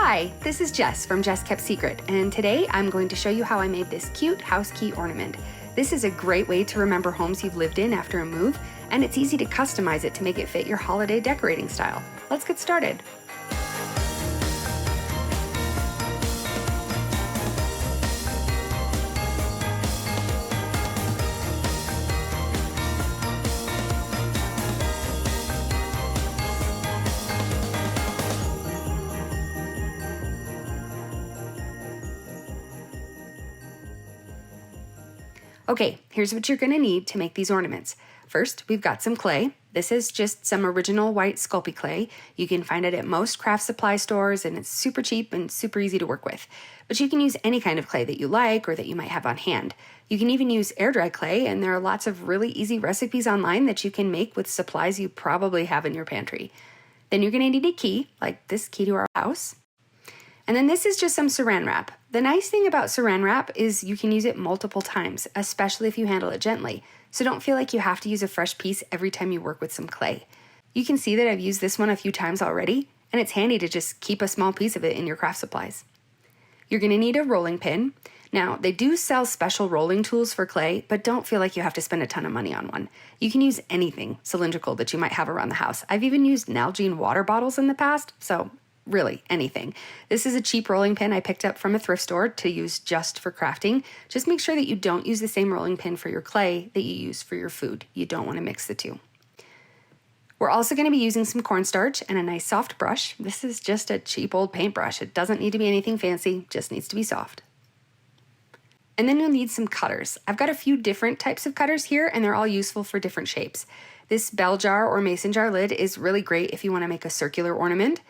Hi, this is Jess from Jess Kept Secret, and today I'm going to show you how I made this cute house key ornament. This is a great way to remember homes you've lived in after a move, and it's easy to customize it to make it fit your holiday decorating style. Let's get started. Okay, here's what you're going to need to make these ornaments. First, we've got some clay. This is just some original white Sculpey clay. You can find it at most craft supply stores, and it's super cheap and super easy to work with. But you can use any kind of clay that you like or that you might have on hand. You can even use air dry clay, and there are lots of really easy recipes online that you can make with supplies you probably have in your pantry. Then you're going to need a key, like this key to our house. And then this is just some saran wrap. The nice thing about saran wrap is you can use it multiple times, especially if you handle it gently. So don't feel like you have to use a fresh piece every time you work with some clay. You can see that I've used this one a few times already, and it's handy to just keep a small piece of it in your craft supplies. You're going to need a rolling pin. Now, they do sell special rolling tools for clay, but don't feel like you have to spend a ton of money on one. You can use anything cylindrical that you might have around the house. I've even used Nalgene water bottles in the past, so really anything. This is a cheap rolling pin I picked up from a thrift store to use just for crafting. Just make sure that you don't use the same rolling pin for your clay that you use for your food. You don't want to mix the two. We're also going to be using some cornstarch and a nice soft brush. This is just a cheap old paintbrush. It doesn't need to be anything fancy, just needs to be soft. And then you'll need some cutters. I've got a few different types of cutters here, and they're all useful for different shapes. This bell jar or mason jar lid is really great if you want to make a circular ornament.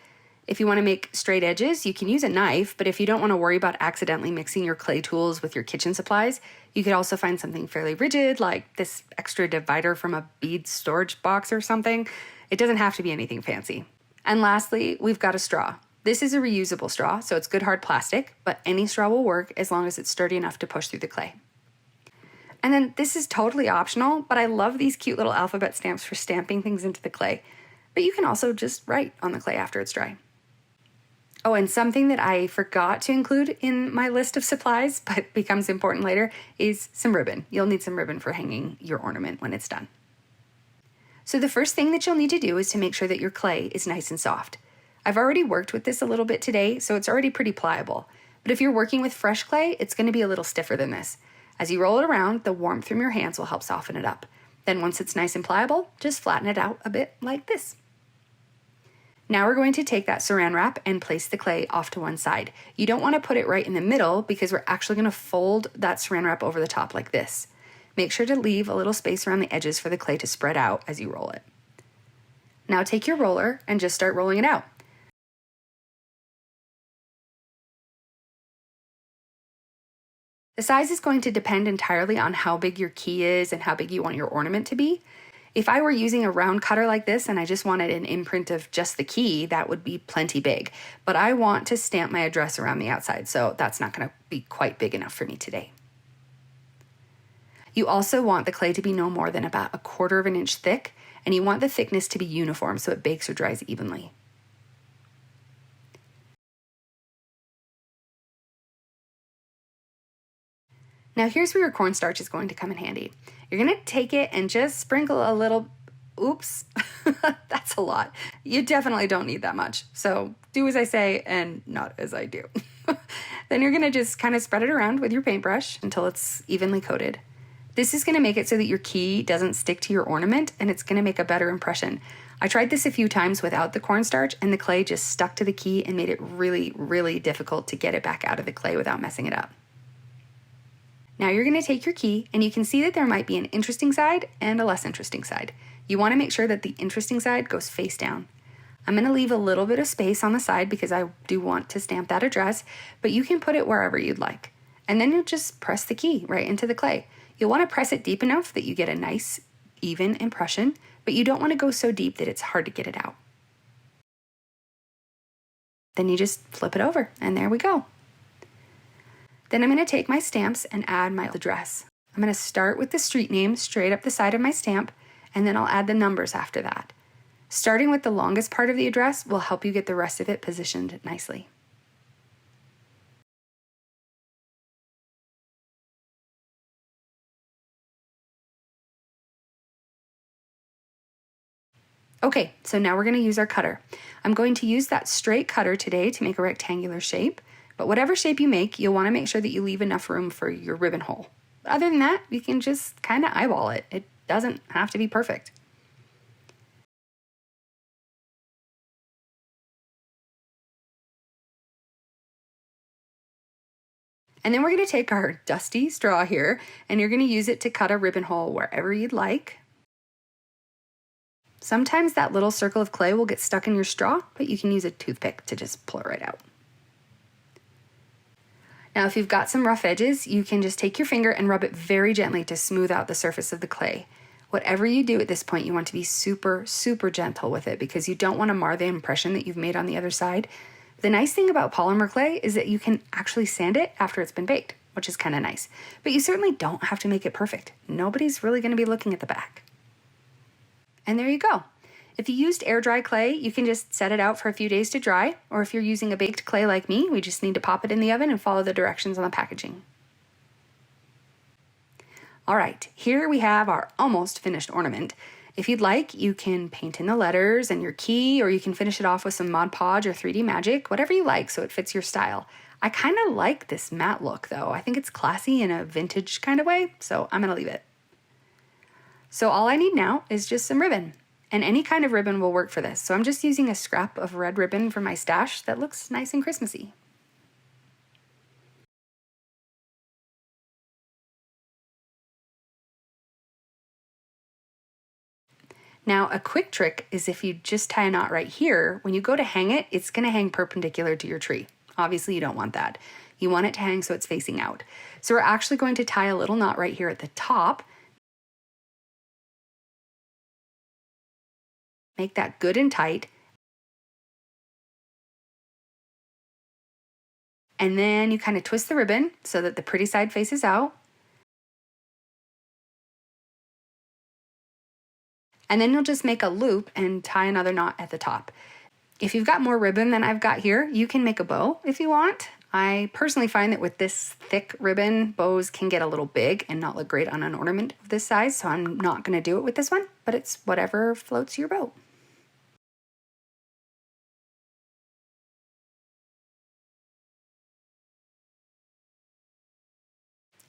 If you want to make straight edges, you can use a knife, but if you don't want to worry about accidentally mixing your clay tools with your kitchen supplies, you could also find something fairly rigid, like this extra divider from a bead storage box or something. It doesn't have to be anything fancy. And lastly, we've got a straw. This is a reusable straw, so it's good hard plastic, but any straw will work as long as it's sturdy enough to push through the clay. And then this is totally optional, but I love these cute little alphabet stamps for stamping things into the clay. But you can also just write on the clay after it's dry. Oh, and something that I forgot to include in my list of supplies, but becomes important later, is some ribbon. You'll need some ribbon for hanging your ornament when it's done. So the first thing that you'll need to do is to make sure that your clay is nice and soft. I've already worked with this a little bit today, so it's already pretty pliable. But if you're working with fresh clay, it's going to be a little stiffer than this. As you roll it around, the warmth from your hands will help soften it up. Then once it's nice and pliable, just flatten it out a bit like this. Now we're going to take that saran wrap and place the clay off to one side. You don't want to put it right in the middle because we're actually going to fold that saran wrap over the top like this. Make sure to leave a little space around the edges for the clay to spread out as you roll it. Now take your roller and just start rolling it out. The size is going to depend entirely on how big your key is and how big you want your ornament to be. If I were using a round cutter like this and I just wanted an imprint of just the key, that would be plenty big. But I want to stamp my address around the outside, so that's not going to be quite big enough for me today. You also want the clay to be no more than about 1/4 of an inch thick, and you want the thickness to be uniform so it bakes or dries evenly. Now here's where your cornstarch is going to come in handy. You're going to take it and just sprinkle a little, oops, that's a lot. You definitely don't need that much. So do as I say and not as I do. Then you're going to just kind of spread it around with your paintbrush until it's evenly coated. This is going to make it so that your key doesn't stick to your ornament, and it's going to make a better impression. I tried this a few times without the cornstarch, and the clay just stuck to the key and made it really, really difficult to get it back out of the clay without messing it up. Now you're going to take your key, and you can see that there might be an interesting side and a less interesting side. You want to make sure that the interesting side goes face down. I'm going to leave a little bit of space on the side because I do want to stamp that address, but you can put it wherever you'd like. And then you just press the key right into the clay. You'll want to press it deep enough that you get a nice, even impression, but you don't want to go so deep that it's hard to get it out. Then you just flip it over, and there we go. Then I'm going to take my stamps and add my address. I'm going to start with the street name straight up the side of my stamp, and then I'll add the numbers after that. Starting with the longest part of the address will help you get the rest of it positioned nicely. Okay, so now we're going to use our cutter. I'm going to use that straight cutter today to make a rectangular shape, but whatever shape you make, you'll want to make sure that you leave enough room for your ribbon hole. Other than that, you can just kind of eyeball it. It doesn't have to be perfect. And then we're going to take our dusty straw here, and you're going to use it to cut a ribbon hole wherever you'd like. Sometimes that little circle of clay will get stuck in your straw, but you can use a toothpick to just pull it right out. Now, if you've got some rough edges, you can just take your finger and rub it very gently to smooth out the surface of the clay. Whatever you do at this point, you want to be super, super gentle with it because you don't want to mar the impression that you've made on the other side. The nice thing about polymer clay is that you can actually sand it after it's been baked, which is kind of nice. But you certainly don't have to make it perfect. Nobody's really going to be looking at the back. And there you go. If you used air dry clay, you can just set it out for a few days to dry, or if you're using a baked clay like me, we just need to pop it in the oven and follow the directions on the packaging. All right, here we have our almost finished ornament. If you'd like, you can paint in the letters and your key, or you can finish it off with some Mod Podge or 3D Magic, whatever you like so it fits your style. I kind of like this matte look though. I think it's classy in a vintage kind of way, so I'm gonna leave it. So all I need now is just some ribbon, and any kind of ribbon will work for this. So I'm just using a scrap of red ribbon from my stash that looks nice and Christmassy. Now, a quick trick is if you just tie a knot right here, when you go to hang it, it's gonna hang perpendicular to your tree. Obviously, you don't want that. You want it to hang so it's facing out. So we're actually going to tie a little knot right here at the top. Make that good and tight. And then you kind of twist the ribbon so that the pretty side faces out. And then you'll just make a loop and tie another knot at the top. If you've got more ribbon than I've got here, you can make a bow if you want. I personally find that with this thick ribbon, bows can get a little big and not look great on an ornament of this size, so I'm not going to do it with this one, but it's whatever floats your boat.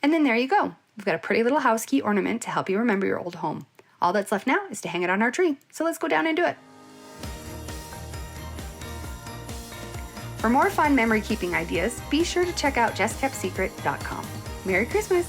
And then there you go. We've got a pretty little house key ornament to help you remember your old home. All that's left now is to hang it on our tree. So let's go down and do it. For more fun memory keeping ideas, be sure to check out justkeptsecret.com. Merry Christmas!